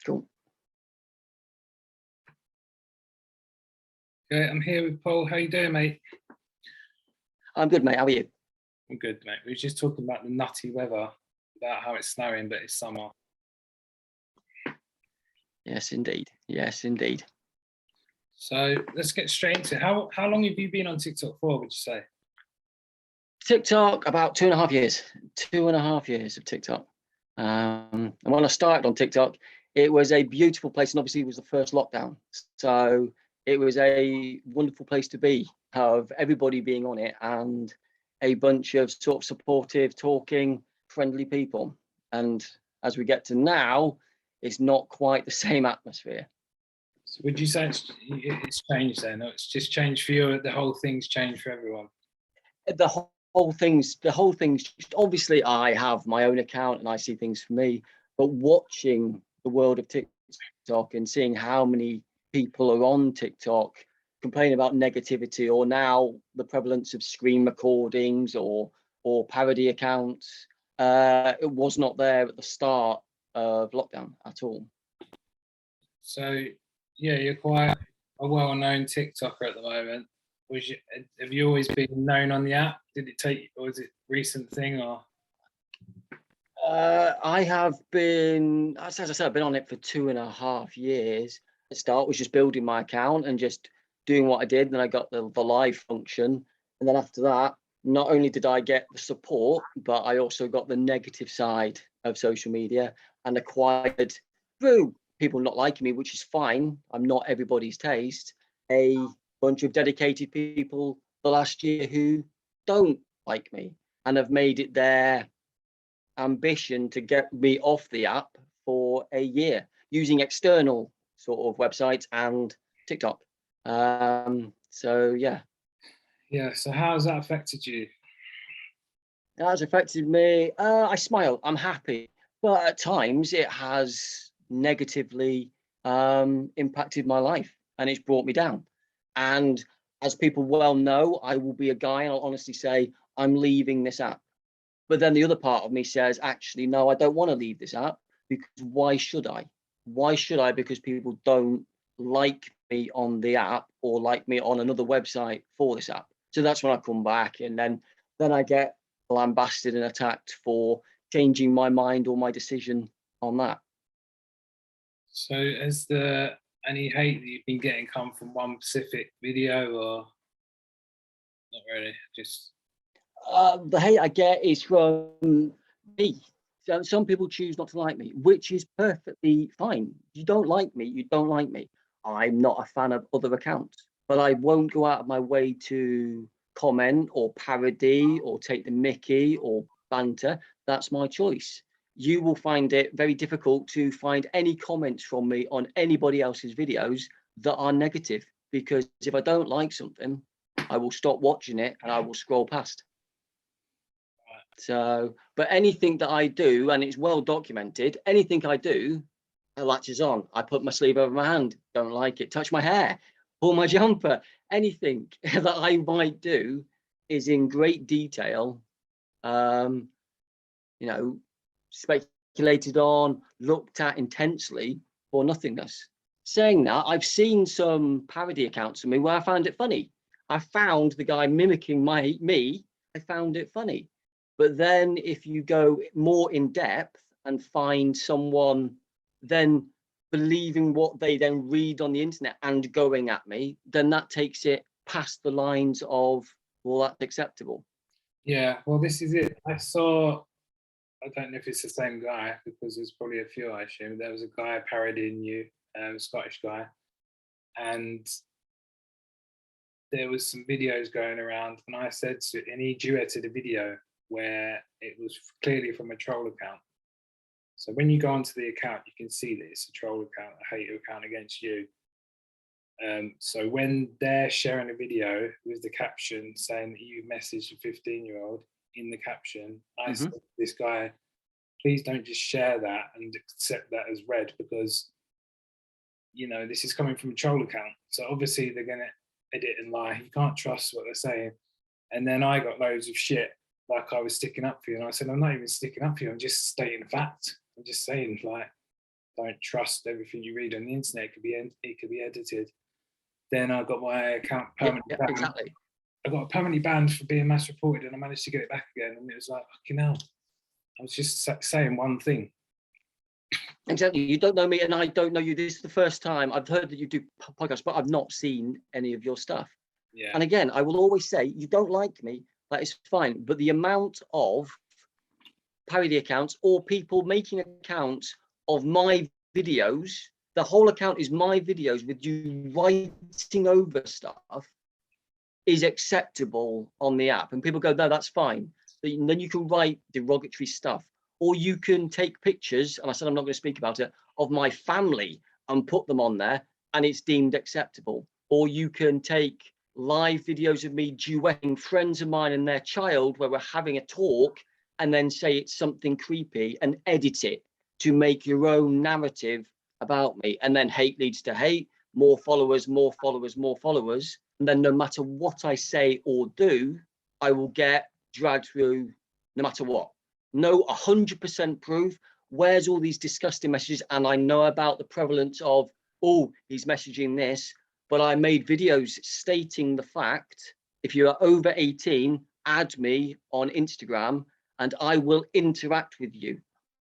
Cool. Okay, I'm here with Paul. How you doing, mate? I'm good, mate. How are you? I'm good, mate. We were just talking about the nutty weather, about how it's snowing, but it's summer. Yes, indeed. Yes, indeed. So let's get straight into it. How long have you been on TikTok for, would you say? TikTok, about 2.5 years. 2.5 years of TikTok. And when I started on TikTok, it was a beautiful place, and obviously it was the first lockdown. So it was a wonderful place to be, of everybody being on it and a bunch of sort of supportive, talking, friendly people. And as we get to now, it's not quite the same atmosphere. So would you say it's changed then? Or it's just changed for you? The whole thing's changed for everyone? The whole thing's obviously I have my own account and I see things for me, but watching the world of TikTok and seeing how many people are on TikTok complaining about negativity, or now the prevalence of screen recordings or parody accounts, it was not there at the start of lockdown at all. So yeah, you're quite a well-known TikToker at the moment. Have you always been known on the app? Did it take, or was it a recent thing, or? I have been, as I said, I've been on it for 2.5 years. The start was just building my account and just doing what I did. Then I got the live function. And then after that, not only did I get the support, but I also got the negative side of social media and acquired, through people not liking me, which is fine. I'm not everybody's taste. A bunch of dedicated people the last year who don't like me and have made it their ambition to get me off the app for a year using external sort of websites and TikTok. So yeah. Yeah, so how has that affected you? That has affected me. I smile, I'm happy, but at times it has negatively impacted my life and it's brought me down. And as people well know, I will be a guy, and I'll honestly say, I'm leaving this app. But then the other part of me says, actually, no, I don't want to leave this app, because why should I? Why should I? Because people don't like me on the app or like me on another website for this app. So that's when I come back, and then I get lambasted and attacked for changing my mind or my decision on that. So has the any hate that you've been getting come from one specific video, or not really? Just The hate I get is from me. So some people choose not to like me, which is perfectly fine. You don't like me, you don't like me. I'm not a fan of other accounts, but I won't go out of my way to comment or parody or take the mickey or banter. That's my choice. You will find it very difficult to find any comments from me on anybody else's videos that are negative, because if I don't like something, I will stop watching it and I will scroll past. So, but anything that I do, and it's well documented, anything I do, it latches on. I put my sleeve over my hand, don't like it, touch my hair, pull my jumper, anything that I might do is in great detail, um, you know, speculated on, looked at intensely for nothingness. Saying that, I've seen some parody accounts of me where I found it funny. I found the guy mimicking me, I found it funny. But then if you go more in depth and find someone then believing what they then read on the internet and going at me, then that takes it past the lines of, well, that's acceptable. yeah, well, this is it. I don't know if it's the same guy, because there's probably a few, I assume. There was a guy parodying you, Scottish guy, and there was some videos going around, and I said and he duetted a video where it was clearly from a troll account. So when you go onto the account, you can see that it's a troll account, a hate account against you. So when they're sharing a video with the caption saying that you messaged a 15-year-old in the caption, I said to this guy, please don't just share that and accept that as read, because this is coming from a troll account. So obviously they're going to edit and lie. You can't trust what they're saying. And then I got loads of shit like I was sticking up for you. And I said, I'm not even sticking up for you. I'm just stating fact. I'm just saying, like, don't trust everything you read on the internet. It could be edited. Then I got my account permanently banned. Exactly. I got permanently banned for being mass reported, and I managed to get it back again. And it was like, fucking hell. I was just saying one thing. Exactly. You don't know me, and I don't know you. This is the first time I've heard that you do podcasts, but I've not seen any of your stuff. Yeah. And again, I will always say, you don't like me, that is fine. But the amount of parody accounts or people making accounts of my videos, the whole account is my videos with you writing over stuff, is acceptable on the app. And people go, no, that's fine. And then you can write derogatory stuff, or you can take pictures, and I said I'm not going to speak about it, of my family and put them on there, and it's deemed acceptable. Or you can take live videos of me duetting friends of mine and their child where we're having a talk, and then say it's something creepy and edit it to make your own narrative about me. And then hate leads to hate, more followers, more followers, more followers. And then no matter what I say or do, I will get dragged through no matter what. No 100% proof. Where's all these disgusting messages? And I know about the prevalence of, oh, he's messaging this, but I made videos stating the fact, if you are over 18, add me on Instagram and I will interact with you.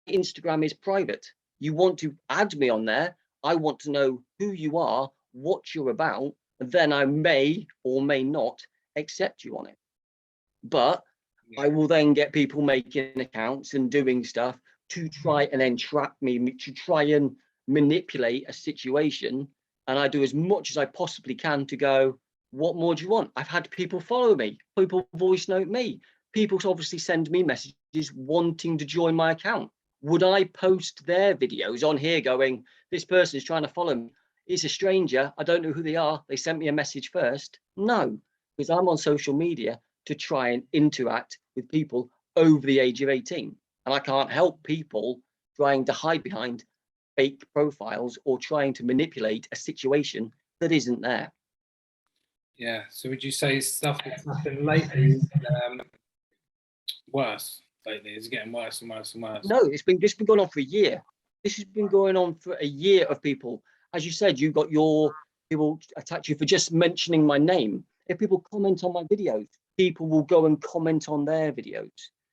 Instagram is private. You want to add me on there, I want to know who you are, what you're about, and then I may or may not accept you on it. But I will then get people making accounts and doing stuff to try and entrap me, to try and manipulate a situation. And I do as much as I possibly can to go, what more do you want? I've had people follow me, people voice note me, people obviously send me messages wanting to join my account. Would I post their videos on here going, this person is trying to follow me? It's a stranger. I don't know who they are. They sent me a message first. No, because I'm on social media to try and interact with people over the age of 18. And I can't help people trying to hide behind fake profiles or trying to manipulate a situation that isn't there. Yeah. So would you say stuff that's happened lately is worse lately? Is it getting worse and worse and worse? No, it's been going on for a year. This has been going on for a year of people. As you said, you got your people attack you for just mentioning my name. If people comment on my videos, people will go and comment on their videos.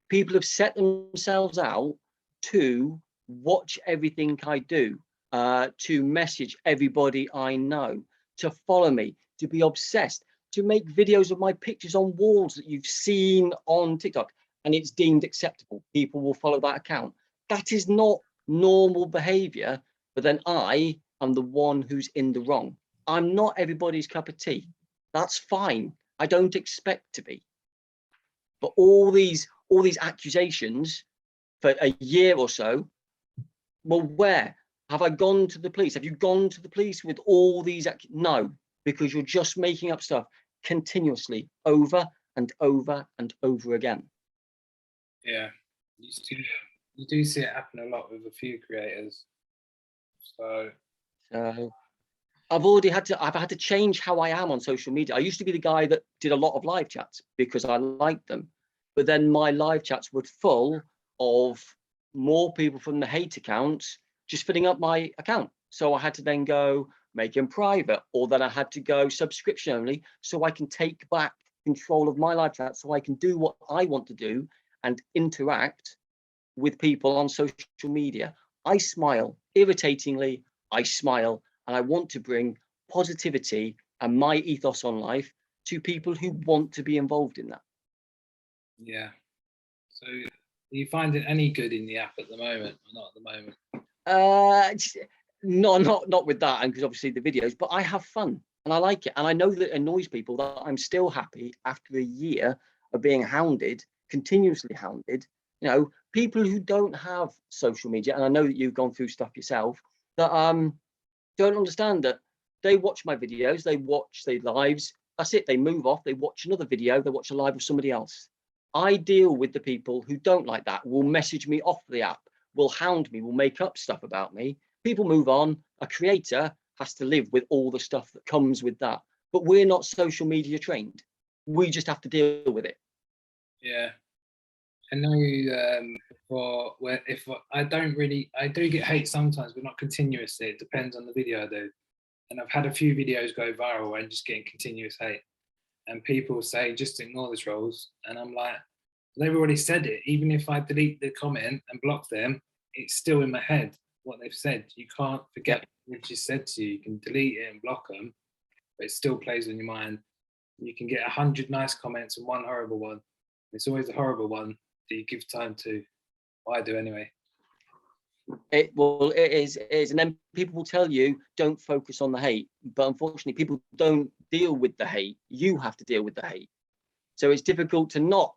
People have set themselves out to watch everything I do, to message everybody I know, to follow me, to be obsessed, to make videos of my pictures on walls that you've seen on TikTok, and it's deemed acceptable. People will follow that account. That is not normal behavior, but then I am the one who's in the wrong. I'm not everybody's cup of tea. That's fine. I don't expect to be. But all these accusations for a year or so, well, where have I gone to the police? Have you gone to the police with all these? No, because you're just making up stuff continuously over and over and over again. Yeah, you do see it happen a lot with a few creators. So I've had to change how I am on social media. I used to be the guy that did a lot of live chats because I liked them, but then my live chats were full of more people from the hate accounts just filling up my account. So I had to then go make them private, or then I had to go subscription only, so I can take back control of my live chat, so I can do what I want to do and interact with people on social media. I smile, irritatingly, I smile, and I want to bring positivity and my ethos on life to people who want to be involved in that. yeah. So are you finding any good in the app at the moment, or not at the moment? No, not with that, and because obviously the videos, but I have fun and I like it, and I know that it annoys people that I'm still happy after a year of being hounded, continuously hounded. You know, people who don't have social media, and I know that you've gone through stuff yourself, that don't understand that they watch my videos, they watch the lives, that's it, they move off, they watch another video, they watch a live of somebody else. I deal with the people who don't like that, will message me off the app, will hound me, will make up stuff about me. People move on. A creator has to live with all the stuff that comes with that. But we're not social media trained. We just have to deal with it. Yeah. I know for where if I do get hate sometimes, but not continuously. It depends on the video I do. And I've had a few videos go viral and just getting continuous hate. And people say, just ignore the trolls. And I'm like, they've already said it. Even if I delete the comment and block them, it's still in my head what they've said. You can't forget what they've just said to you. You can delete it and block them, but it still plays on your mind. You can get 100 nice comments and one horrible one. It's always a horrible one that you give time to. Well, I do anyway. It is, and then people will tell you don't focus on the hate, but unfortunately, people don't deal with the hate. You have to deal with the hate. So it's difficult to not,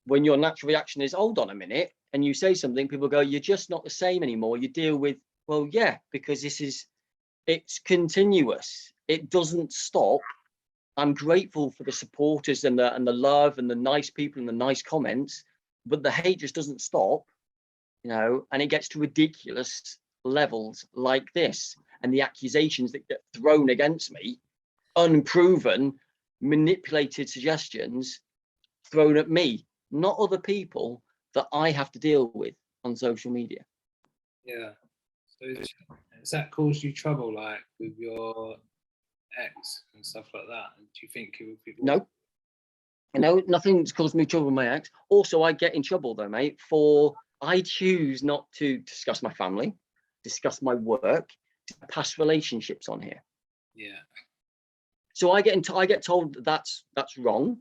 when your natural reaction is, hold on a minute, and you say something, people go, you're just not the same anymore. You deal with, well, yeah, because it's continuous. It doesn't stop. I'm grateful for the supporters and the love and the nice people and the nice comments, but the hate just doesn't stop, and it gets to ridiculous levels like this. And the accusations that get thrown against me, unproven, manipulated suggestions thrown at me, not other people that I have to deal with on social media. Yeah. So has that caused you trouble, like with your ex and stuff like that? And do you think people? No, nothing's caused me trouble with my ex. Also, I get in trouble though, mate, I choose not to discuss my family, discuss my work, past relationships on here. Yeah. So I get told that's wrong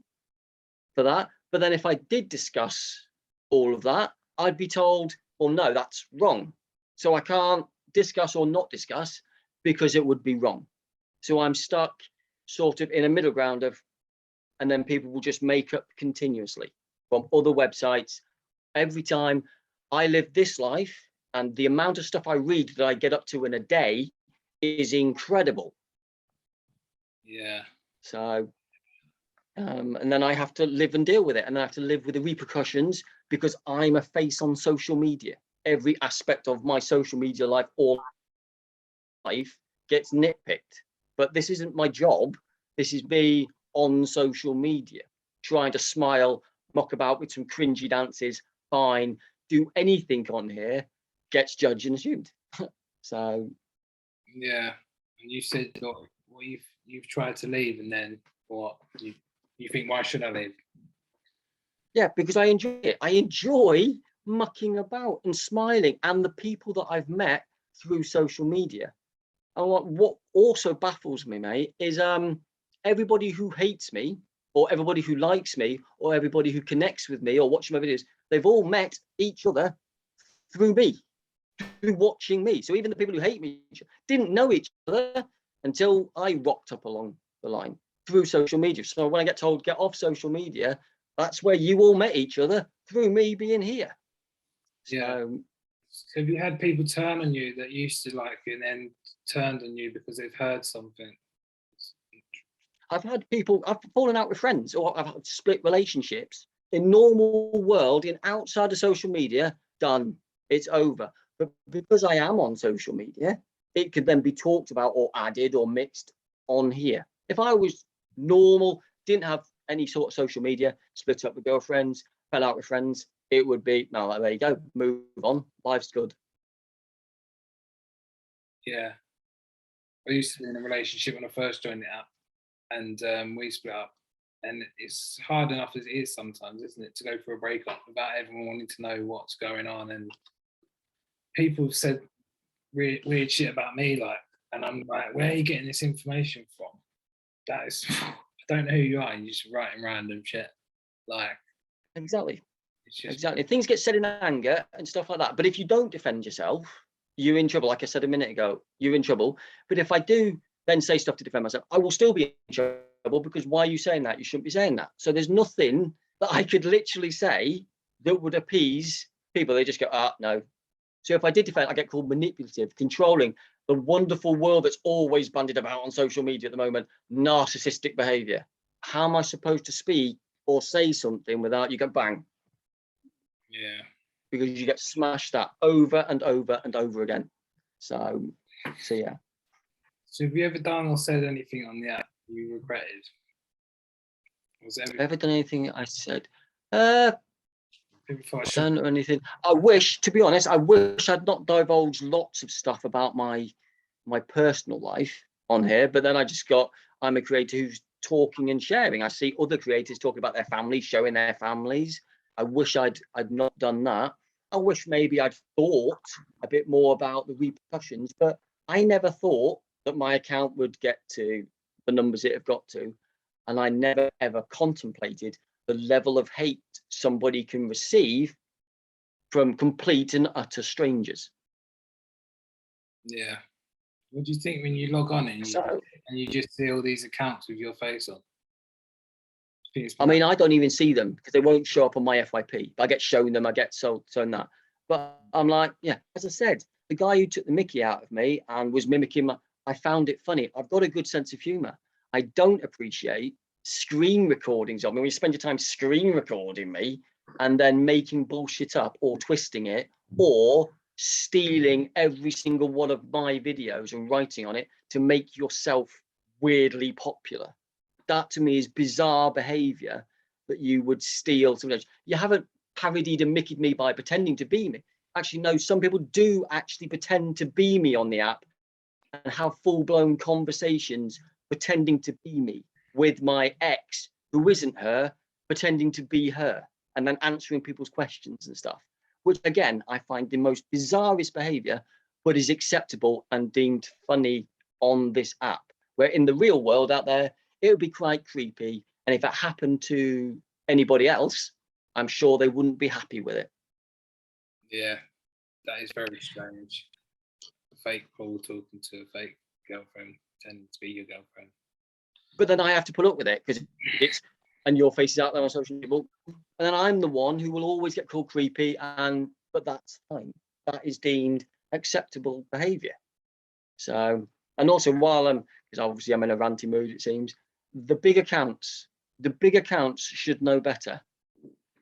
for that. But then if I did discuss all of that, I'd be told, well, no, that's wrong. So I can't discuss or not discuss because it would be wrong. So I'm stuck sort of in a middle ground of, and then people will just make up continuously from other websites. Every time I live this life, and the amount of stuff I read that I get up to in a day is incredible. Yeah. So, and then I have to live and deal with it, and I have to live with the repercussions because I'm a face on social media. Every aspect of my social media life or life gets nitpicked, but this isn't my job. This is me on social media, trying to smile, mock about with some cringy dances, fine, do anything on here, gets judged and assumed. So yeah. And you said, well, you've tried to leave, and then what? You think, why should I leave? yeah, because I enjoy it. I enjoy mucking about and smiling, and the people that I've met through social media. And what also baffles me, mate, is everybody who hates me, or everybody who likes me, or everybody who connects with me or watching my videos, they've all met each other through me, through watching me. So even the people who hate me didn't know each other until I rocked up along the line through social media. So when I get told get off social media, that's where you all met each other, through me being here. Yeah. So have you had people turn on you that used to like you and then turned on you because they've heard something? I've fallen out with friends, or I've had split relationships in normal world, in outside of social media, done, it's over. But because I am on social media, it could then be talked about or added or mixed on here. If I was normal, didn't have any sort of social media, split up with girlfriends, fell out with friends, it would be, no, like, there you go, move on, life's good. Yeah. I used to be in a relationship when I first joined the app, and we split up. And it's hard enough as it is sometimes, isn't it, to go for a breakup without everyone wanting to know what's going on. And people said weird shit about me, like, and I'm like, where are you getting this information from? That is, I don't know who you are. You're just writing random shit. Like, Exactly. it's just, Exactly. Things get said in anger and stuff like that. But if you don't defend yourself, you're in trouble. Like I said a minute ago, you're in trouble. But if I do then say stuff to defend myself, I will still be in trouble, because why are you saying that? You shouldn't be saying that. So there's nothing that I could literally say that would appease people. They just go, no. So if I did defend, I get called manipulative, controlling, the wonderful world that's always bandied about on social media at the moment, narcissistic behavior. How am I supposed to speak or say something without you go bang? yeah. Because you get smashed at over and over and over again. So yeah. So have you ever done or said anything on the app you regretted? Was Have I ever done anything I said? People thought I I should. don't know anything. I wish, to be honest, I wish I'd not divulged lots of stuff about my personal life on here. But then I'm a creator who's talking and sharing. I see other creators talking about their families, showing their families. I wish I'd not done that. I wish maybe I'd thought a bit more about the repercussions, but I never thought that my account would get to the numbers it have got to. And I never ever contemplated the level of hate somebody can receive from complete and utter strangers. Yeah. What do you think when you log on and So, you just see all these accounts with your face on? I mean, I don't even see them because they won't show up on my FYP. I get shown them, I get shown that. But I'm like, yeah, as I said, the guy who took the mickey out of me and was mimicking I found it funny. I've got a good sense of humor. I don't appreciate screen recordings of me. When you spend your time screen recording me and then making bullshit up or twisting it or stealing every single one of my videos and writing on it to make yourself weirdly popular. That to me is bizarre behavior, that you would steal something. You haven't parodied and mickeyed me by pretending to be me. Actually, no, some people do actually pretend to be me on the app and have full-blown conversations pretending to be me with my ex who isn't her, pretending to be her, and then answering people's questions and stuff, which again I find the most bizarrest behavior, but is acceptable and deemed funny on this app, where in the real world out there it would be quite creepy, and if it happened to anybody else, I'm sure they wouldn't be happy with it. Yeah, that is very strange. A fake Paul talking to a fake girlfriend, pretending to be your girlfriend. But then I have to put up with it because it's, and your face is out there on social media, and then I'm the one who will always get called creepy, but that's fine. That is deemed acceptable behavior. So, and also because obviously I'm in a ranty mood, it seems, the big accounts should know better.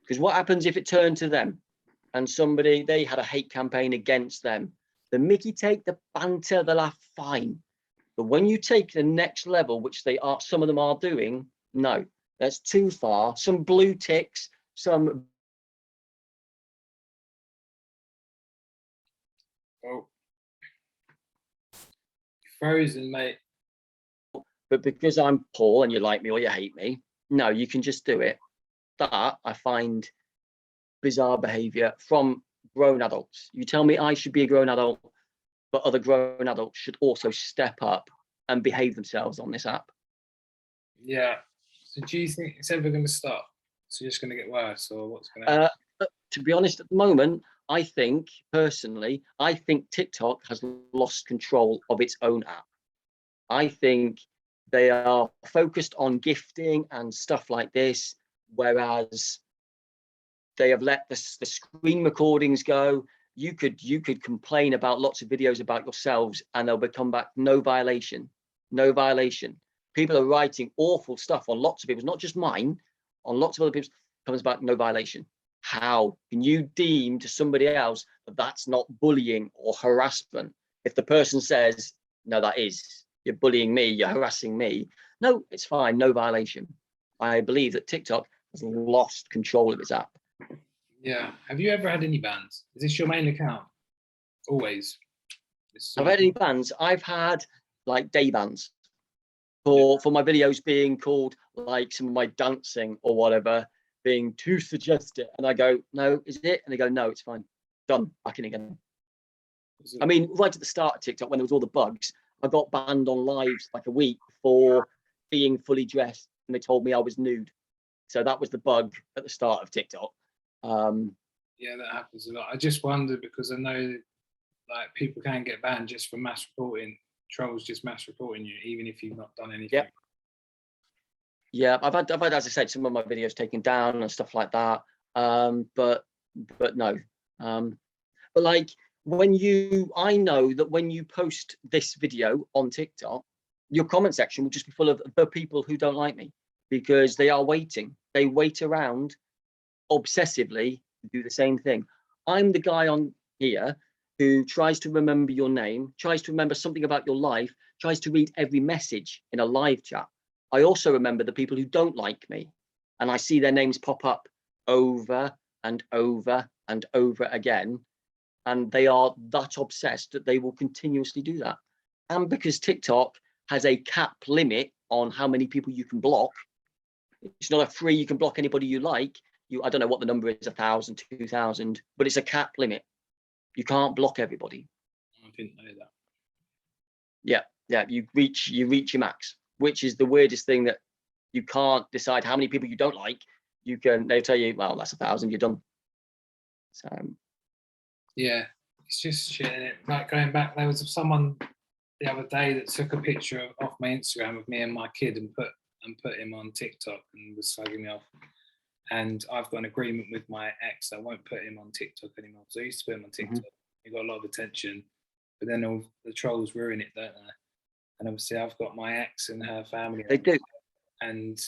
Because what happens if it turned to them and they had a hate campaign against them? The Mickey take, the banter, the laugh, fine. But when you take the next level, which some of them are doing, no, that's too far. Some blue ticks, some. Oh, frozen, mate. But because I'm Paul and you like me or you hate me, no, you can just do it. That I find bizarre behavior from grown adults. You tell me I should be a grown adult, but other grown adults should also step up and behave themselves on this app. Yeah. So do you think it's ever going to stop? It's just going to get worse, or what's going to happen? To be honest, at the moment, I think TikTok has lost control of its own app. I think they are focused on gifting and stuff like this, whereas they have let the screen recordings go. You could complain about lots of videos about yourselves and they'll come back, no violation. People are writing awful stuff on lots of people's, not just mine, on lots of other people's, comes back, no violation. How can you deem to somebody else that that's not bullying or harassment? If the person says, no, that is, you're bullying me, you're harassing me. No, it's fine, no violation. I believe that TikTok has lost control of its app. Yeah. Have you ever had any bans? Is this your main account? Always. I've had any bans. I've had like day bans for my videos being called, like some of my dancing or whatever, being too suggestive. And I go, no, is it? And they go, no, it's fine. Done. Back in again. I mean, right at the start of TikTok, when there was all the bugs, I got banned on lives like a week for being fully dressed, and they told me I was nude. So that was the bug at the start of TikTok. Yeah, that happens a lot. I just wonder because I know like people can get banned just for mass reporting. Trolls just mass reporting you, even if you've not done anything. Yep. Yeah, I've had, as I said, some of my videos taken down and stuff like that. But no. But like I know that when you post this video on TikTok, your comment section will just be full of the people who don't like me because they are waiting. They wait around obsessively to do the same thing. I'm the guy on here who tries to remember your name, tries to remember something about your life, tries to read every message in a live chat. I also remember the people who don't like me, and I see their names pop up over and over and over again. And they are that obsessed that they will continuously do that. And because TikTok has a cap limit on how many people you can block, it's not a free, you can block anybody you like. I don't know what the number is, 1,000, 2,000, but it's a cap limit. You can't block everybody. I didn't know that. Yeah, you reach your max, which is the weirdest thing, that you can't decide how many people you don't like. They'll tell you, well, that's 1,000, you're done. So yeah, it's just shit. Like going back, there was someone the other day that took a picture off my Instagram of me and my kid and put him on TikTok and was slagging me off. And I've got an agreement with my ex. I won't put him on TikTok anymore. So I used to put him on TikTok. He got a lot of attention, but then all the trolls ruin it, don't they? And obviously, I've got my ex and her family. they do. And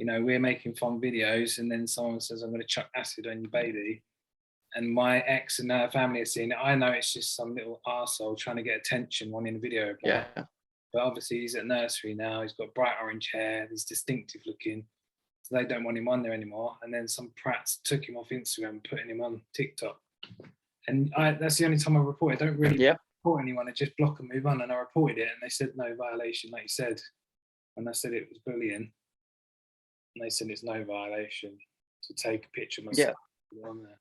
we're making fun videos, and then someone says, "I'm going to chuck acid on your baby," and my ex and her family are seeing it. I know it's just some little arsehole trying to get attention, wanting a video about it. Yeah. But obviously, he's at nursery now. He's got bright orange hair. He's distinctive looking. So they don't want him on there anymore. And then some prats took him off Instagram and putting him on TikTok. And that's the only time I report. I don't really report anyone. I just block and move on. And I reported it, and they said no violation, like you said. And I said it was bullying, and they said it's no violation to take a picture of myself on there.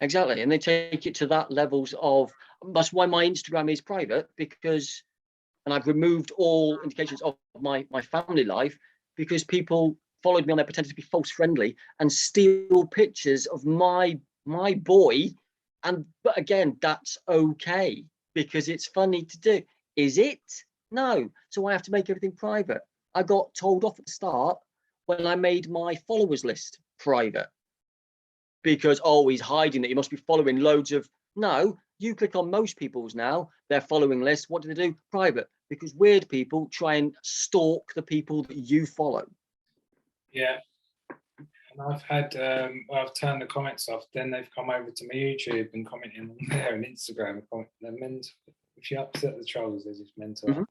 Exactly, and they take it to that levels of. That's why my Instagram is private, because, and I've removed all indications of my family life, because people followed me on there pretending to be false friendly and steal pictures of my boy. But again, that's okay, because it's funny to do. Is it? No. So I have to make everything private. I got told off at the start when I made my followers list private, because he's hiding it. You must be following loads of. No, you click on most people's now, their following list. What do they do? Private, because weird people try and stalk the people that you follow. Yeah. And I've had, I've turned the comments off. Then they've come over to my YouTube and commenting on there and Instagram. They're mental. If you upset the trolls, they're just mental.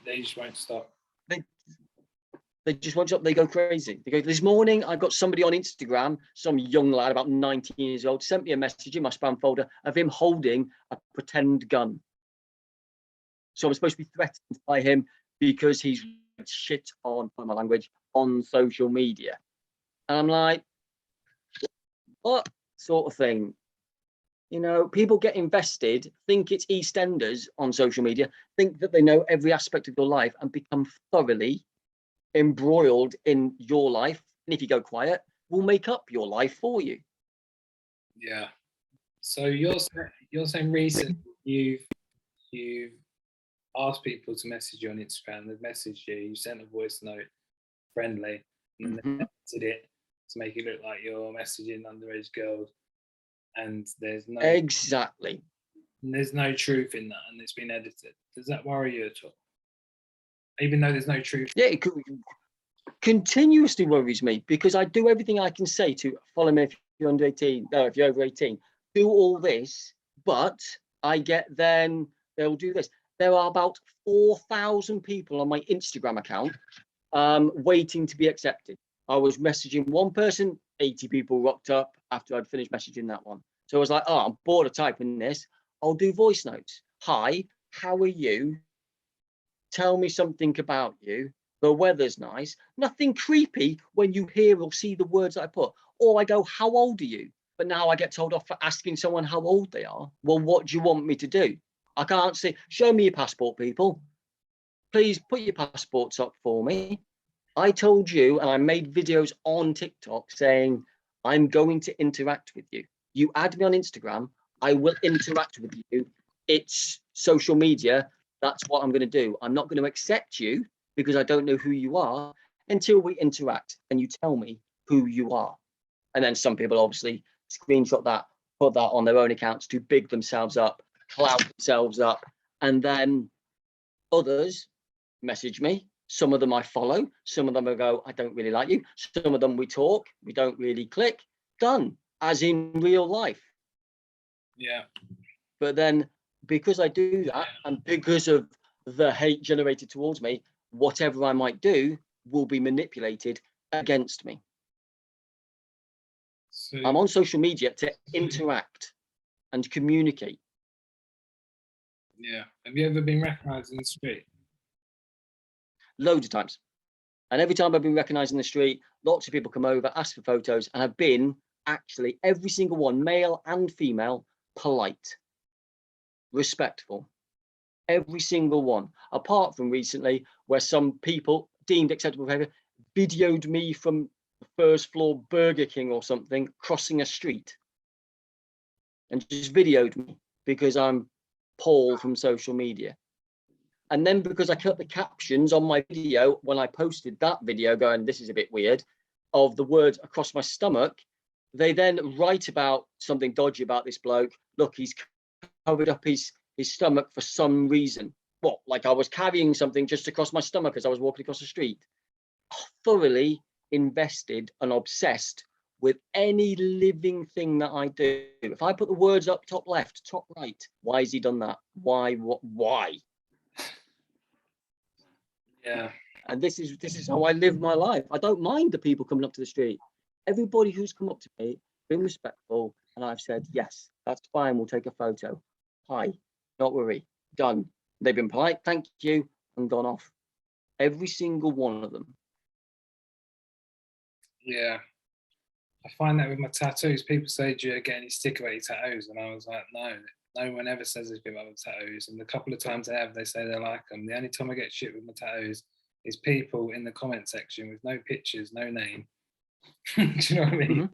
They just won't stop. They just won't stop. They go crazy. They go. This morning, I got somebody on Instagram, some young lad about 19 years old, sent me a message in my spam folder of him holding a pretend gun. So I'm supposed to be threatened by him because he's shit on my language on social media. And I'm like, what sort of thing? People get invested, think it's EastEnders on social media, think that they know every aspect of your life, and become thoroughly embroiled in your life. And if you go quiet, will make up your life for you. Yeah. So you're saying recently you've asked people to message you on Instagram. They've messaged you. You sent a voice note, friendly, and then edited it to make it look like you're messaging underage girls. And there's no exactly. And there's no truth in that, and it's been edited. Does that worry you at all? Even though there's no truth. Yeah, it continuously worries me, because I do everything I can say to follow me if you're under 18. No, if you're over 18, do all this, but I get then they'll do this. There are about 4,000 people on my Instagram account waiting to be accepted. I was messaging one person, 80 people rocked up after I'd finished messaging that one. So I was like, I'm bored of typing this. I'll do voice notes. Hi, how are you? Tell me something about you. The weather's nice. Nothing creepy when you hear or see the words I put. Or I go, how old are you? But now I get told off for asking someone how old they are. Well, what do you want me to do? I can't say, show me your passport, people. Please put your passports up for me. I told you, and I made videos on TikTok saying, I'm going to interact with you. You add me on Instagram, I will interact with you. It's social media. That's what I'm going to do. I'm not going to accept you because I don't know who you are until we interact and you tell me who you are. And then some people obviously screenshot that, put that on their own accounts to big themselves up, clout themselves up. And then others message me. Some of them I follow. Some of them I go, I don't really like you. Some of them we talk. We don't really click. Done. As in real life. Yeah. But then because I do that, and because of the hate generated towards me, whatever I might do will be manipulated against me. So, I'm on social media to interact and communicate. yeah. Have you ever been recognised in the street? Loads of times. And every time I've been recognised in the street, lots of people come over, ask for photos, and I've been actually every single one, male and female, polite, respectful. Every single one, apart from recently where some people deemed acceptable behaviour videoed me from the first floor Burger King or something crossing a street and just videoed me because I'm Paul from social media. And then because I cut the captions on my video when I posted that video going, this is a bit weird, of the words across my stomach, they then write about something dodgy about this bloke. Look, he's covered up his stomach for some reason. What, like I was carrying something just across my stomach as I was walking across the street? Thoroughly invested and obsessed with any living thing that I do. If I put the words up top left, top right, why has he done that? Why? What? Why? Yeah. And this is how I live my life. I don't mind the people coming up to the street. Everybody who's come up to me, been respectful, and I've said, yes, that's fine, we'll take a photo. Hi, not worry, done. They've been polite, thank you, and gone off. Every single one of them. Yeah. I find that with my tattoos, people say, do you get any stick about your tattoos? And I was like, no one ever says anything about my tattoos. And the couple of times they have, they say they like them. The only time I get shit with my tattoos is people in the comment section with no pictures, no name. Do you know what I mean? Mm-hmm.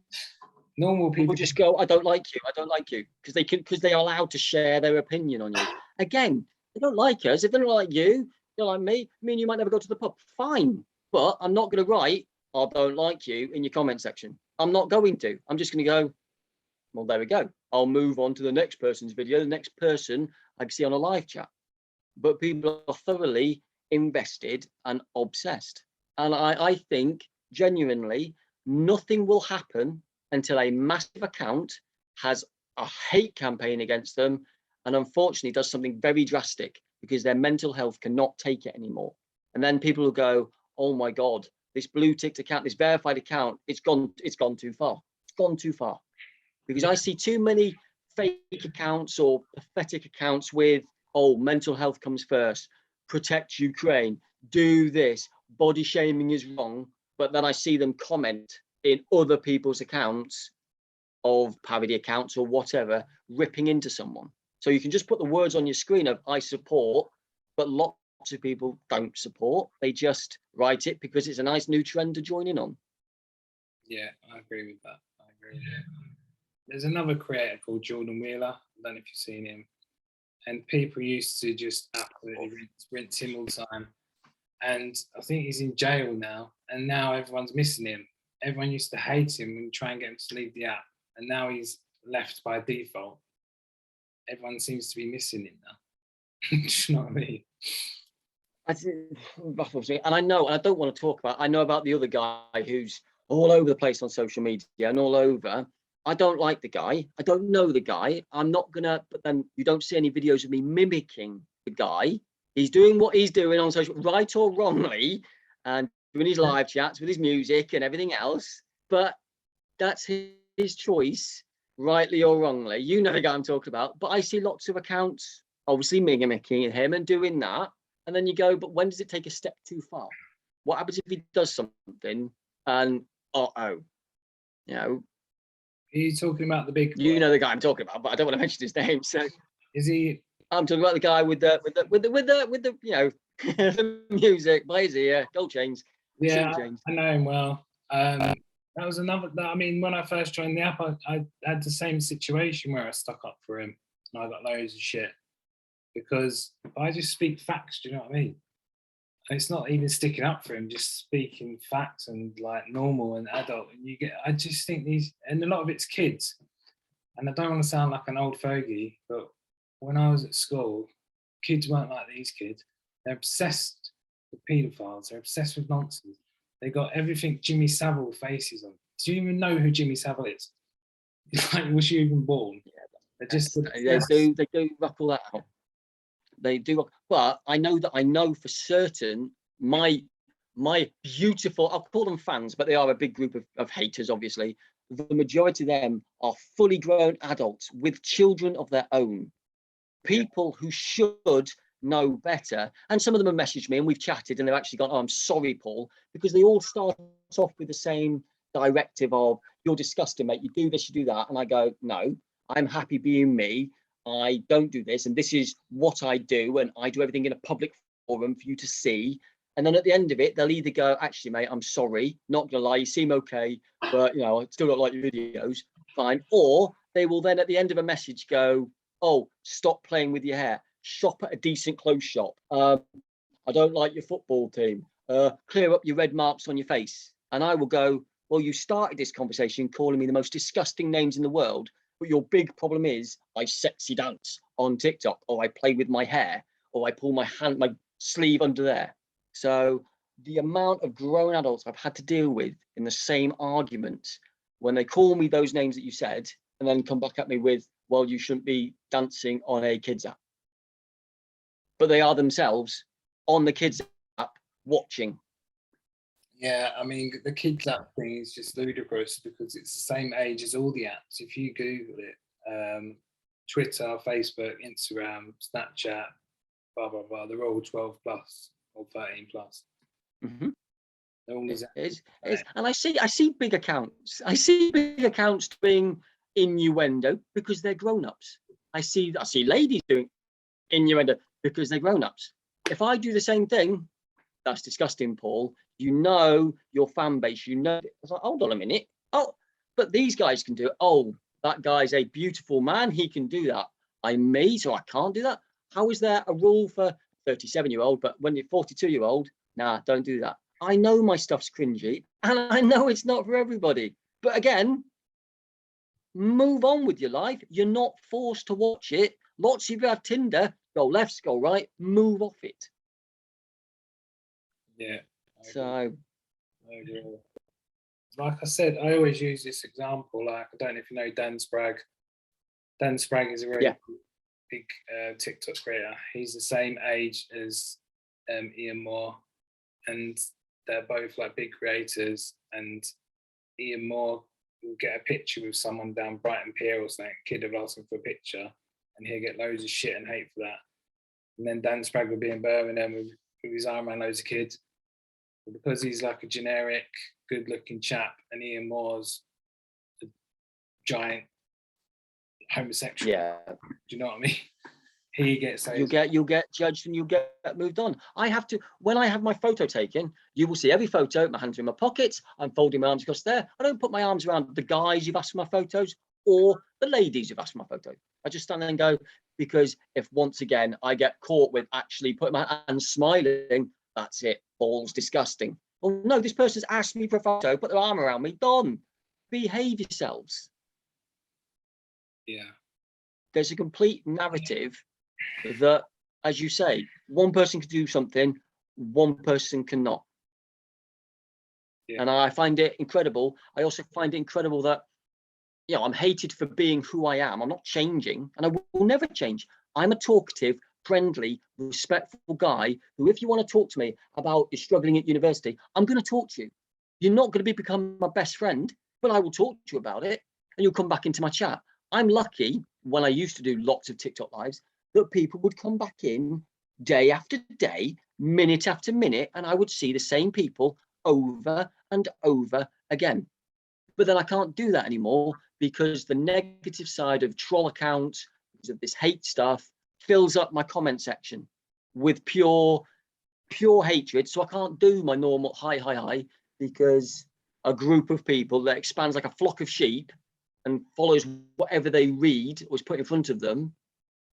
Normal people just go, I don't like you, because they are allowed to share their opinion on you. Again, they don't like us. If they don't like you, they're like me. I mean, you might never go to the pub. Fine, but I'm not going to write, I don't like you in your comment section. I'm not going to. I'm just going to go, well, there we go. I'll move on to the next person's video, the next person I see on a live chat. But people are thoroughly invested and obsessed. And I think genuinely nothing will happen until a massive account has a hate campaign against them and unfortunately does something very drastic because their mental health cannot take it anymore. And then people will go, oh my God, this blue ticked account, this verified account, it's gone too far. It's gone too far. Because I see too many fake accounts or pathetic accounts with, oh, mental health comes first, protect Ukraine, do this, body shaming is wrong. But then I see them comment in other people's accounts of parody accounts or whatever, ripping into someone. So you can just put the words on your screen of I support, but lots of people don't support. They just write it because it's a nice new trend to join in on. Yeah, I agree with that. There's another creator called Jordan Wheeler. I don't know if you've seen him. And people used to just absolutely rinse him all the time. And I think he's in jail now. And now everyone's missing him. Everyone used to hate him and try and get him to leave the app. And now he's left by default. Everyone seems to be missing him now. Do you know what I mean? And I know, and I don't want to talk about, I know about the other guy who's all over the place on social media and all over. I don't like the guy. I don't know the guy. I'm not gonna, but then you don't see any videos of me mimicking the guy. He's doing what he's doing on social, right or wrongly, and doing his live chats with his music and everything else. But that's his choice, rightly or wrongly. You know the guy I'm talking about. But I see lots of accounts, obviously mimicking him and doing that. And then you go, but when does it take a step too far? What happens if he does something and you know? Are you talking about the big? You know the guy I'm talking about, but I don't want to mention his name. So is he? I'm talking about the guy with the you know the music, blazer, yeah, gold chains. Yeah, I know him well. That was another. I mean, when I first joined the app, I had the same situation where I stuck up for him and I got loads of shit because I just speak facts. Do you know what I mean? And it's not even sticking up for him, just speaking facts and like normal and adult. And you get, I just think these, and a lot of it's kids. And I don't want to sound like an old fogey, but when I was at school, kids weren't like these kids. They're obsessed with paedophiles. They're obsessed with nonsense. They got everything Jimmy Savile faces on. Do you even know who Jimmy Savile is? Like, was you even born? Yeah, they do rock all that out. They do, but I know for certain my beautiful, I'll call them fans, but they are a big group of haters, obviously, the majority of them are fully grown adults with children of their own, people who should know better. And some of them have messaged me and we've chatted and they've actually gone, oh, I'm sorry, Paul, because they all start off with the same directive of, you're disgusting, mate, you do this, you do that. And I go, no, I'm happy being me. I don't do this. And this is what I do. And I do everything in a public forum for you to see. And then at the end of it, they'll either go, actually, mate, I'm sorry, not gonna lie, you seem okay, but you know, I still don't like your videos, fine. Or they will then at the end of a message go, oh, stop playing with your hair, shop at a decent clothes shop. I don't like your football team. Clear up your red marks on your face. And I will go, well, you started this conversation calling me the most disgusting names in the world, but your big problem is I sexy dance on TikTok, or I play with my hair, or I pull my sleeve under there. So the amount of grown adults I've had to deal with in the same argument, when they call me those names that you said, and then come back at me with, well, you shouldn't be dancing on a kids app. But they are themselves on the kids app watching. Yeah, I mean, the kids app thing is just ludicrous because it's the same age as all the apps. If you Google it, Twitter, Facebook, Instagram, Snapchat, blah, blah, blah, they're all 12 plus or 13 plus. Mm-hmm. They're all these and I see big accounts. I see big accounts doing innuendo because they're grown-ups. I see ladies doing innuendo because they're grown-ups. If I do the same thing, that's disgusting, Paul. You know your fan base. You know. I was like, hold on a minute. Oh, but these guys can do it. Oh, that guy's a beautiful man. He can do that. I'm me, so I can't do that. How is there a rule for 37-year-old, but when you're 42-year-old, nah, don't do that. I know my stuff's cringy, and I know it's not for everybody. But again, move on with your life. You're not forced to watch it. Lots of you have Tinder. Go left, go right. Move off it. Yeah. So, like I said, I always use this example. Like, I don't know if you know Dan Sprague. Dan Sprague is a really big TikTok creator. He's the same age as Ian Moore, and they're both like big creators. And Ian Moore will get a picture with someone down Brighton Pier or something. Kid will ask him for a picture, and he'll get loads of shit and hate for that. And then Dan Sprague will be in Birmingham with his arm around loads of kids. But because he's like a generic, good-looking chap, and Ian Moore's a giant homosexual. yeah. Do you know what I mean? He gets those. You'll get judged and you'll get moved on. I have to, when I have my photo taken, you will see every photo, my hands are in my pockets, I'm folding my arms across there. I don't put my arms around the guys who've asked for my photos or the ladies who've asked for my photo. I just stand there and go, because if once again I get caught with actually putting my hands smiling, that's it. Balls disgusting. Well, no, this person's asked me for a photo, put their arm around me, done. Behave yourselves. Yeah. There's a complete narrative that, as you say, one person can do something, one person cannot. Yeah. And I find it incredible. I also find it incredible that, you know, I'm hated for being who I am. I'm not changing, and I will never change. I'm a talkative, friendly, respectful guy who, if you want to talk to me about you're struggling at university, I'm going to talk to you. You're not going to become my best friend, but I will talk to you about it, and you'll come back into my chat. I'm lucky, when I used to do lots of TikTok lives, that people would come back in day after day, minute after minute, and I would see the same people over and over again. But then I can't do that anymore because the negative side of troll accounts, because of this hate stuff, fills up my comment section with pure hatred. So I can't do my normal hi, because a group of people that expands like a flock of sheep and follows whatever they read or is put in front of them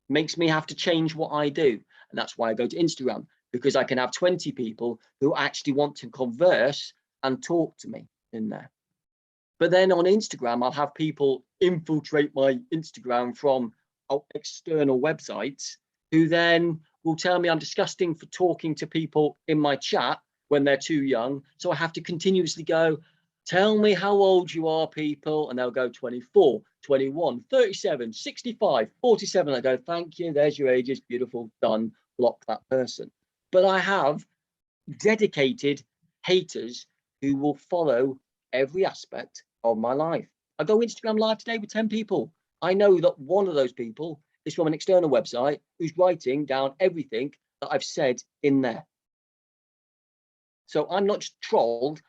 makes me have to change what I do. And that's why I go to Instagram, because I can have 20 people who actually want to converse and talk to me in there. But then on Instagram, I'll have people infiltrate my Instagram from external websites who then will tell me I'm disgusting for talking to people in my chat when they're too young. So I have to continuously go, tell me how old you are, people. And they'll go 24, 21, 37, 65, 47. I go, thank you. There's your ages. Beautiful. Done. Block that person. But I have dedicated haters who will follow every aspect of my life. I go Instagram live today with 10 people. I know that one of those people is from an external website who's writing down everything that I've said in there. So I'm not just trolled,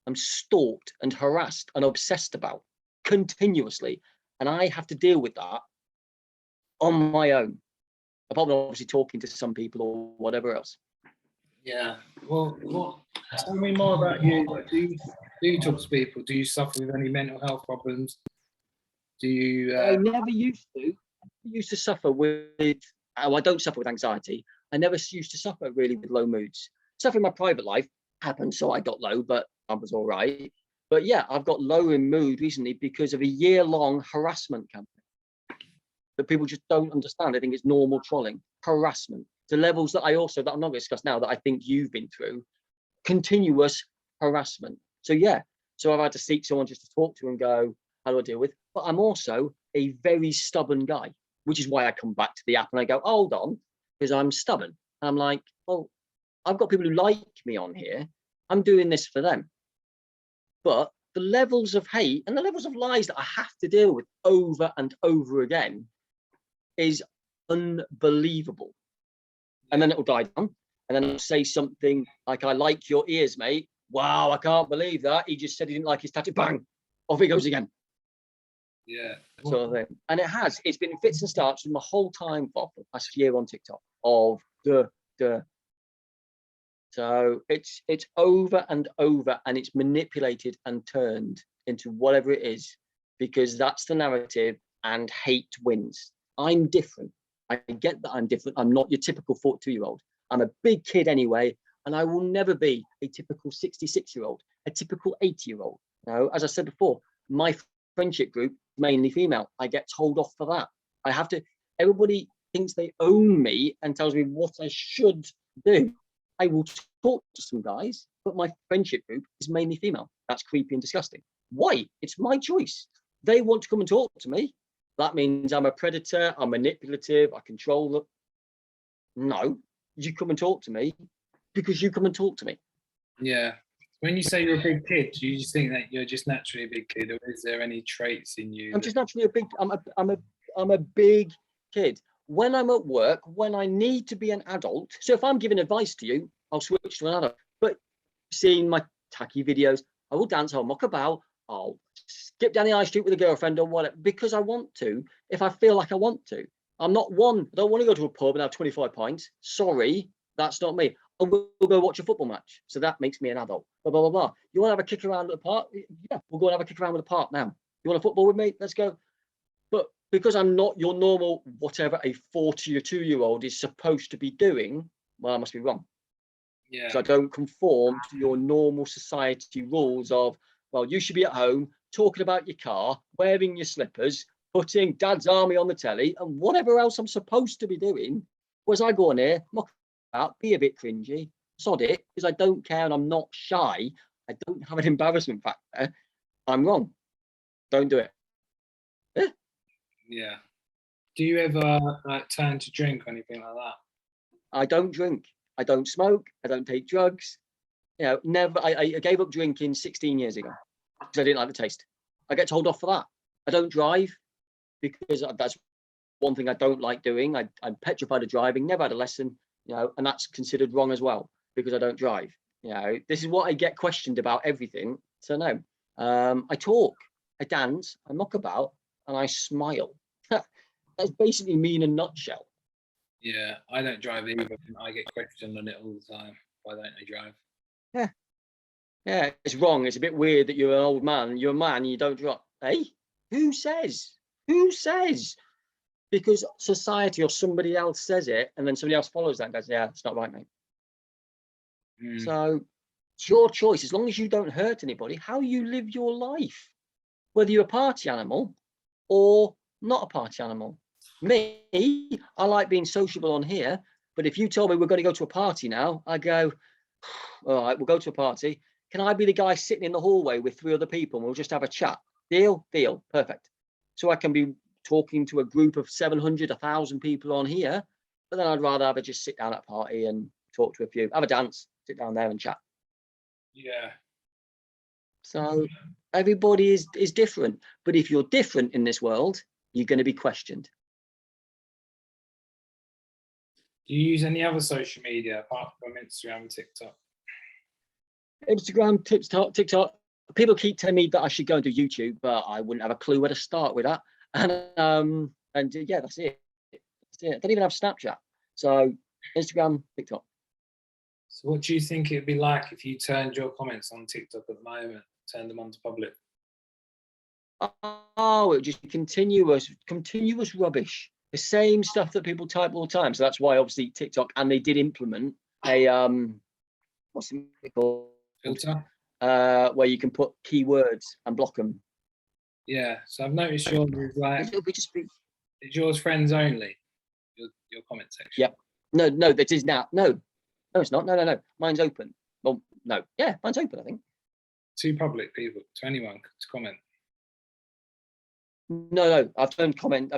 I'm stalked and harassed and obsessed about continuously. And I have to deal with that on my own. Apart from obviously talking to some people or whatever else. Yeah. Well, tell me more about you. Like, do you talk to people? Do you suffer with any mental health problems? Do you? I never used to. I used to suffer with. Oh, I don't suffer with anxiety. I never used to suffer really with low moods. Stuff in my private life happened, so I got low, but I was all right. But yeah, I've got low in mood recently because of a year-long harassment campaign that people just don't understand. I think it's normal trolling, harassment to levels that I'm not going to discuss now, that I think you've been through, continuous harassment. So yeah, so I've had to seek someone just to talk to and go, how do I deal with? But I'm also a very stubborn guy, which is why I come back to the app and I go, hold on, because I'm stubborn. And I'm like, well, I've got people who like me on here. I'm doing this for them. But the levels of hate and the levels of lies that I have to deal with over and over again is unbelievable. And then it'll die down. And then I'll say something like, I like your ears, mate. Wow, I can't believe that. He just said he didn't like his tattoo. Bang, off he goes again. Yeah. Sort of thing. And it's been fits and starts from the whole time for the past year on TikTok of the. So it's over and over, and it's manipulated and turned into whatever it is, because that's the narrative, and hate wins. I'm different. I get that I'm different. I'm not your typical 42-year-old. I'm a big kid anyway, and I will never be a typical 66-year-old, a typical 80-year-old. No, as I said before, my friendship group mainly female. I get told off for that. I have to. Everybody thinks they own me and tells me what I should do. I will talk to some guys, but my friendship group is mainly female. That's creepy and disgusting. Why? It's my choice. They want to come and talk to me. That means I'm a predator, I'm manipulative, I control them. No, you come and talk to me because you come and talk to me. Yeah. When you say you're a big kid, do you just think that you're just naturally a big kid, or is there any traits in you? I'm just naturally a big. I'm a big kid. When I'm at work, when I need to be an adult. So if I'm giving advice to you, I'll switch to an adult. But seeing my tacky videos, I will dance, I'll muck about, I'll skip down the high street with a girlfriend or whatever, because I want to, if I feel like I want to. I'm not one. I don't want to go to a pub and have 25 pints. Sorry, that's not me. I will go watch a football match. So that makes me an adult. Blah, blah, blah, blah. You want to have a kick around at the park? Yeah, we'll go and have a kick around with the park now. You want a football with me? Let's go. But because I'm not your normal, whatever a 42-year-old is supposed to be doing, well, I must be wrong. Yeah. So I don't conform to your normal society rules of, well, you should be at home talking about your car, wearing your slippers, putting Dad's Army on the telly, and whatever else I'm supposed to be doing. Whereas I go on here, muck out, be a bit cringy, sod it, because I don't care and I'm not shy. I don't have an embarrassment factor. I'm wrong. Don't do it. Yeah. Do you ever turn to drink or anything like that? I don't drink. I don't smoke. I don't take drugs. You know, never. I gave up drinking 16 years ago because I didn't like the taste. I get told off for that. I don't drive because that's one thing I don't like doing. I'm petrified of driving. Never had a lesson. You know, and that's considered wrong as well because I don't drive. You know, this is what I get questioned about everything. So no, I talk, I dance, I muck about, and I smile. That's basically me in a nutshell. Yeah, I don't drive either. I get questioned on it all the time. Why don't I drive? Yeah, it's wrong. It's a bit weird that you're an old man. You're a man and you don't drive. Hey, who says? Who says? Because society or somebody else says it, and then somebody else follows that and goes, yeah, it's not right, mate. So it's your choice. As long as you don't hurt anybody, how you live your life, whether you're a party animal or not a party animal. Me, I like being sociable on here, but if you told me we're going to go to a party now, I go, all right, we'll go to a party. Can I be the guy sitting in the hallway with 3 other people and we'll just have a chat? Deal? Deal. Perfect. So I can be talking to a group of 700, 1,000 people on here, but then I'd rather have a just sit down at a party and talk to a few, have a dance, sit down there and chat. Yeah. So Everybody is different. But if you're different in this world, you're going to be questioned. Do you use any other social media apart from Instagram and TikTok? Instagram, TikTok. People keep telling me that I should go and do YouTube, but I wouldn't have a clue where to start with that. And yeah, that's it. That's it. I don't even have Snapchat. So Instagram, TikTok. So what do you think it'd be like if you turned your comments on TikTok at the moment, turned them onto public? Oh, it would just be continuous rubbish. The same stuff that people type all the time. So that's why obviously TikTok, and they did implement a what's it called? Filter? Where you can put keywords and block them. Yeah. So I've noticed yours is like, is yours friends only? Your comment section? Yep. No, that is now. No, it's not. No. Mine's open. Well, no. Yeah, mine's open, I think. To public people, to anyone to comment. No. I've turned comment.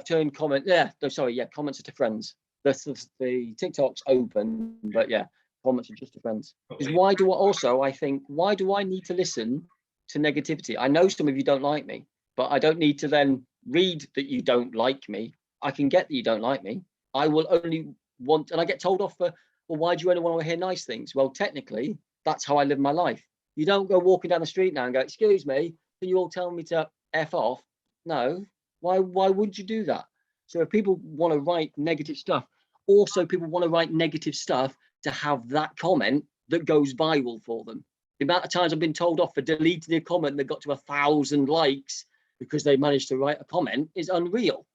Yeah. No, sorry. Yeah, comments are to friends. The TikTok's open, but yeah, comments are just to friends. Because why do I need to listen to negativity? I know some of you don't like me, but I don't need to then read that you don't like me. I can get that you don't like me. I will only want, and I get told off for, well, why do you only want to hear nice things? Well, technically, that's how I live my life. You don't go walking down the street now and go, excuse me, can you all tell me to F off? No. Why would you do that? So if people want to write negative stuff, also people want to write negative stuff to have that comment that goes viral for them. The amount of times I've been told off for deleting a comment that got to 1,000 likes because they managed to write a comment is unreal.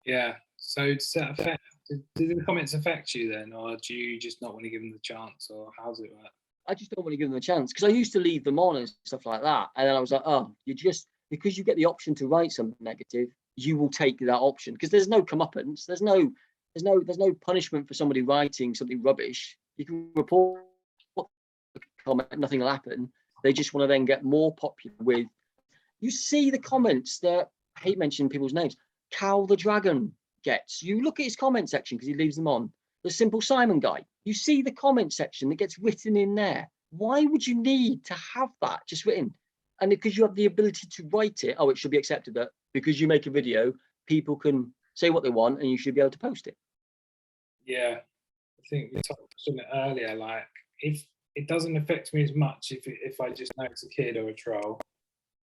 Yeah. So does that affect, do the comments affect you then, or do you just not want to give them the chance, or how's it work? I just don't want to give them a chance, because I used to leave them on and stuff like that. And then I was like, oh, because you get the option to write something negative, you will take that option, because there's no comeuppance. There's no punishment for somebody writing something rubbish. You can report the comment, nothing will happen. They just want to then get more popular with, you see the comments that, I hate mentioning people's names, Cal the Dragon gets. You look at his comment section because he leaves them on. The Simple Simon guy, you see the comment section that gets written in there. Why would you need to have that just written? And because you have the ability to write it, oh, it should be accepted that because you make a video, people can say what they want and you should be able to post it. Yeah, I think we touched on it earlier. Like, if it doesn't affect me as much if I just know it's a kid or a troll,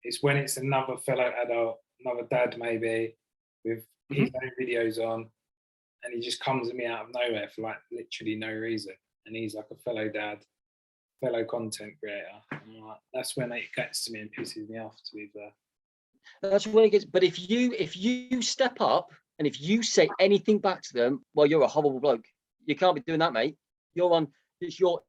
it's when it's another fellow adult, another dad maybe, with his own videos on, and he just comes at me out of nowhere for like literally no reason, and he's like a fellow dad, fellow content creator. I'm like, that's when it gets to me and pisses me off, to be fair. That's when it gets. But if you step up and if you say anything back to them, well, you're a horrible bloke. You can't be doing that, mate. You're on. It's your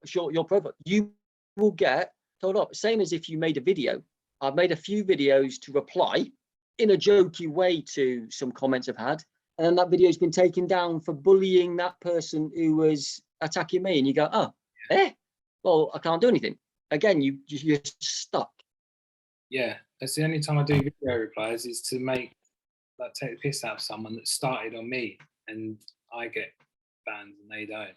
profile. You will get told off. Same as if you made a video. I've made a few videos to reply in a jokey way to some comments I've had, and then that video's been taken down for bullying that person who was attacking me. And you go, oh, well, I can't do anything. Again, you're stuck. Yeah, that's the only time I do video replies, is to make, like, take the piss out of someone that started on me, and I get banned and they don't.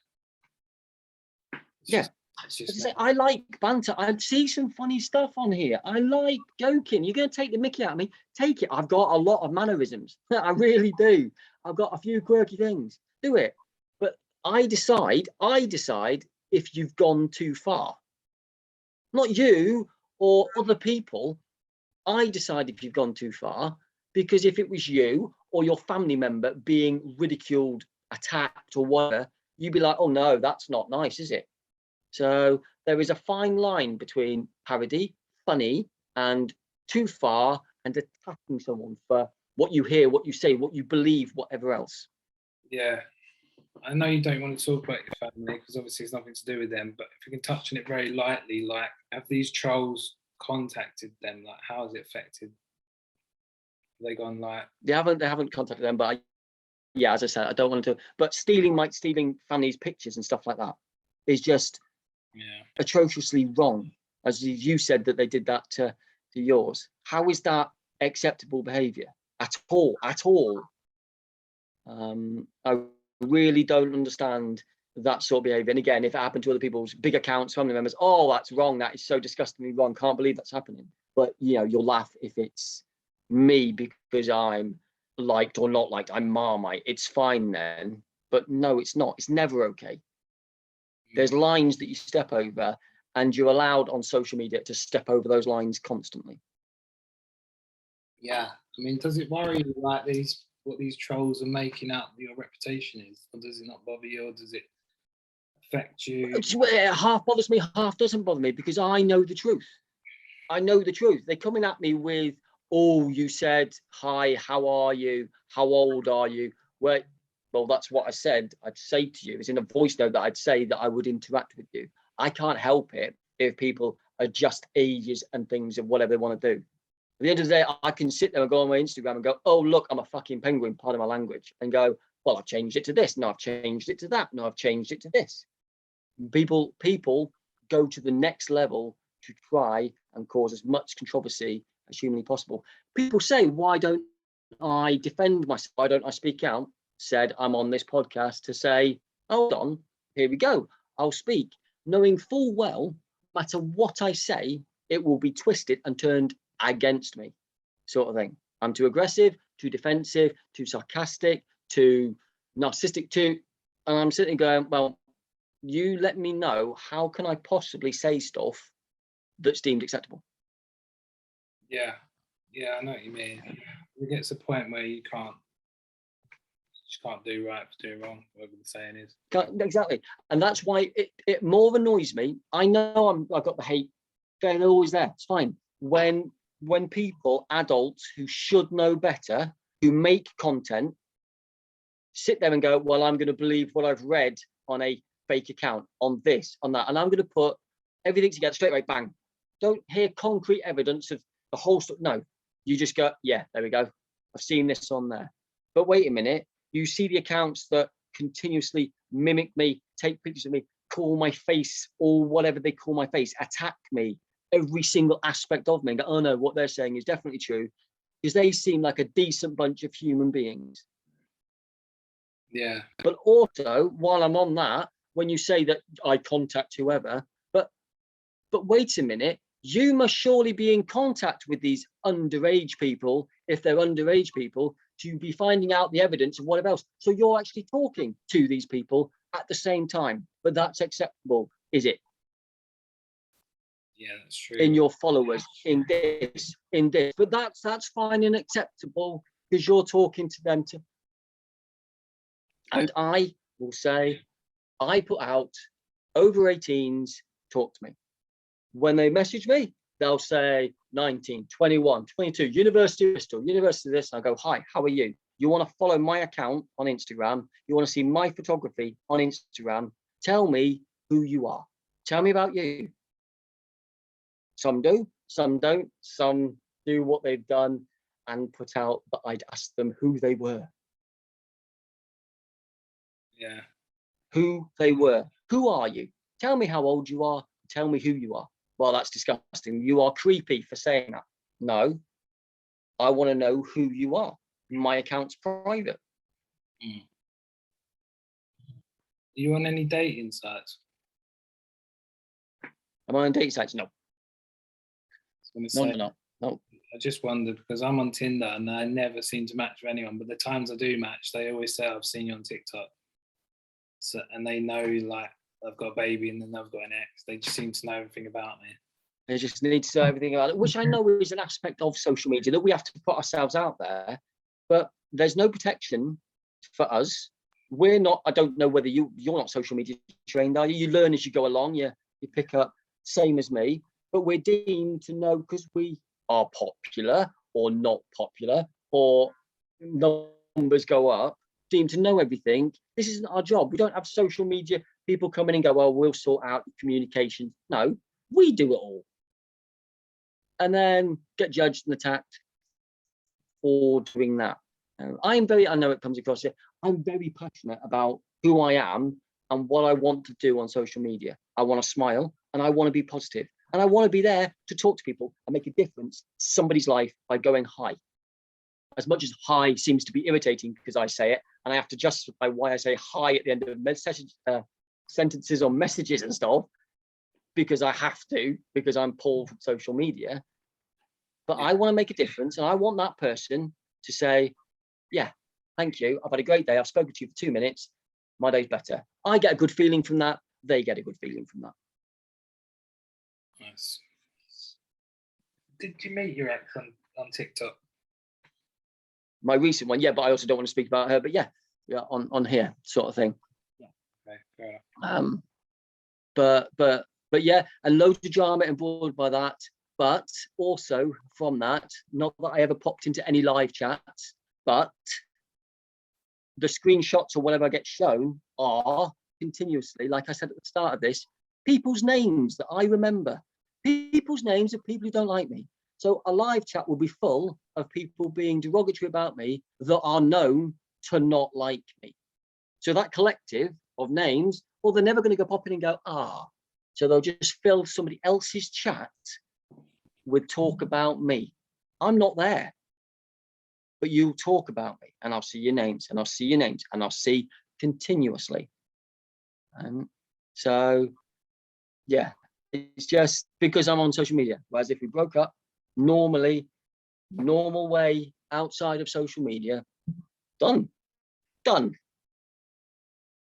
I like banter. I see some funny stuff on here. I like joking. You're going to take the mickey out of me? Take it. I've got a lot of mannerisms. I really do. I've got a few quirky things. Do it. But I decide if you've gone too far. Not you or other people. I decide if you've gone too far, because if it was you or your family member being ridiculed, attacked or whatever, you'd be like, oh no, that's not nice, is it? So there is a fine line between parody, funny, and too far, and attacking someone for what you hear, what you say, what you believe, whatever else. Yeah. I know you don't want to talk about your family because obviously it's nothing to do with them, but if you can touch on it very lightly, like, have these trolls contacted them? Like, how has it affected? Have they gone like? They haven't contacted them, but yeah, as I said, I don't want to. But stealing families' pictures and stuff like that is just atrociously wrong. As you said that they did that to yours. How is that acceptable behaviour at all? I really don't understand that sort of behaviour. And again, if it happened to other people's big accounts, family members, oh, that's wrong. That is so disgustingly wrong. Can't believe that's happening. But you'll laugh if it's me because I'm liked or not liked. I'm Marmite. It's fine then. But no, it's not. It's never okay. There's lines that you step over, and you're allowed on social media to step over those lines constantly. Yeah, I mean, does it worry you, like what these trolls are making up your reputation is, or does it not bother you, or does it affect you? It half bothers me, half doesn't bother me, because I know the truth. I know the truth. They're coming at me with, oh, you said, hi, how are you? How old are you? Well, that's what I said. I'd say to you. It's in a voice note that I'd say that I would interact with you. I can't help it if people adjust ages and things and whatever they want to do. At the end of the day, I can sit there and go on my Instagram and go, oh, look, I'm a fucking penguin, pardon my language, and go, well, I've changed it to this. No, I've changed it to that. No, I've changed it to this. People go to the next level to try and cause as much controversy as humanly possible. People say, why don't I defend myself? Why don't I speak out? Said, I'm on this podcast to say, hold on, here we go. I'll speak, knowing full well, no matter what I say, it will be twisted and turned against me, sort of thing. I'm too aggressive, too defensive, too sarcastic, too narcissistic, and I'm sitting going, well, you let me know, how can I possibly say stuff that's deemed acceptable? Yeah, I know what you mean. It gets a point where you just can't do right for doing wrong, whatever the saying is. Exactly, and that's why it more annoys me. I know I've got the hate, they're always there. It's fine. When people, adults who should know better, who make content, sit there and go, well, I'm going to believe what I've read on a fake account, on this, on that, and I'm going to put everything together straight away, bang. Don't hear concrete evidence of the whole stuff. No, you just go, yeah, there we go. I've seen this on there. But wait a minute, you see the accounts that continuously mimic me, take pictures of me, call my face or whatever they call my face, attack me, every single aspect of me, and go, oh no, what they're saying is definitely true, because they seem like a decent bunch of human beings. Yeah. But also, while I'm on that, when you say that I contact whoever, but wait a minute, you must surely be in contact with these underage people, if they're underage people, to be finding out the evidence of whatever else. So you're actually talking to these people at the same time, but that's acceptable, is it? Yeah, that's true. In your followers, in this, but that's fine and acceptable, because you're talking to them too. And I will say, I put out over 18s, talk to me. When they message me, they'll say 19, 21, 22, University of Bristol, University of this. I go, hi, how are you? You want to follow my account on Instagram? You want to see my photography on Instagram? Tell me who you are. Tell me about you. Some do, some don't. Some do what they've done and put out, but I'd ask them who they were. Yeah. Who they were. Who are you? Tell me how old you are. Tell me who you are. Well, that's disgusting. You are creepy for saying that. No, I want to know who you are. My account's private. Are you on any dating sites? Am I on dating sites? No. No. I just wondered, because I'm on Tinder and I never seem to match with anyone, but the times I do match, they always say, I've seen you on TikTok. So, and they know, like, I've got a baby and then I've got an ex. They just seem to know everything about me. They just need to know everything about it, which I know is an aspect of social media, that we have to put ourselves out there, but there's no protection for us. We're not, I don't know whether you're not social media trained, are you? You learn as you go along, you pick up, same as me, but we're deemed to know, because we are popular or not popular, or numbers go up, deemed to know everything. This isn't our job. We don't have social media people come in and go, well, we'll sort out communications. No, we do it all. And then get judged and attacked for doing that. I know it comes across here, I'm very passionate about who I am and what I want to do on social media. I want to smile and I want to be positive. And I want to be there to talk to people and make a difference in somebody's life by going hi. As much as hi seems to be irritating because I say it, and I have to justify why I say hi at the end of sentences or messages and stuff, because I have to, because I'm Paul from social media. But I want to make a difference, and I want that person to say, yeah, thank you. I've had a great day. I've spoken to you for 2 minutes. My day's better. I get a good feeling from that. They get a good feeling from that. Nice. Did you meet your ex on TikTok? My recent one, yeah, but I also don't want to speak about her. But yeah, on here, sort of thing. Yeah. Okay, fair enough. But yeah, and loads of drama involved by that. But also from that, not that I ever popped into any live chats, but the screenshots or whatever I get shown are continuously, like I said at the start of this, people's names that I remember, people's names of people who don't like me. So a live chat will be full of people being derogatory about me that are known to not like me. So that collective of names, well, they're never going to go pop in and go, ah. So they'll just fill somebody else's chat with talk about me. I'm not there. But you'll talk about me, and I'll see your names, and I'll see your names, and I'll see continuously. So, yeah, it's just because I'm on social media. Whereas if we broke up, normally, normal way outside of social media, done.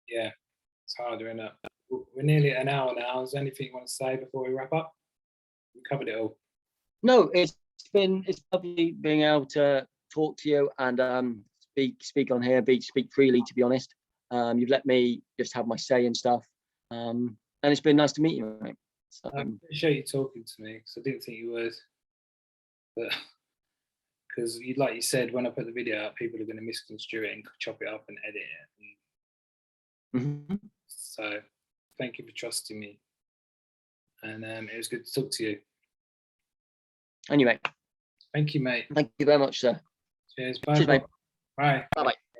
Yeah, it's harder, isn't it? We're nearly at an hour now. Is there anything you want to say before we wrap up? We covered it all. No, it's lovely being able to talk to you and speak on here, speak freely. To be honest, you've let me just have my say and stuff, and it's been nice to meet you, mate. So, I appreciate you talking to me because I didn't think you would, but because like you said, when I put the video out, people are going to misconstrue it and chop it up and edit it. mm-hmm. So, thank you for trusting me, and it was good to talk to you. Anyway, thank you, mate. Thank you very much, sir. Cheers. Bye. Cheers, mate. Bye. Bye-bye.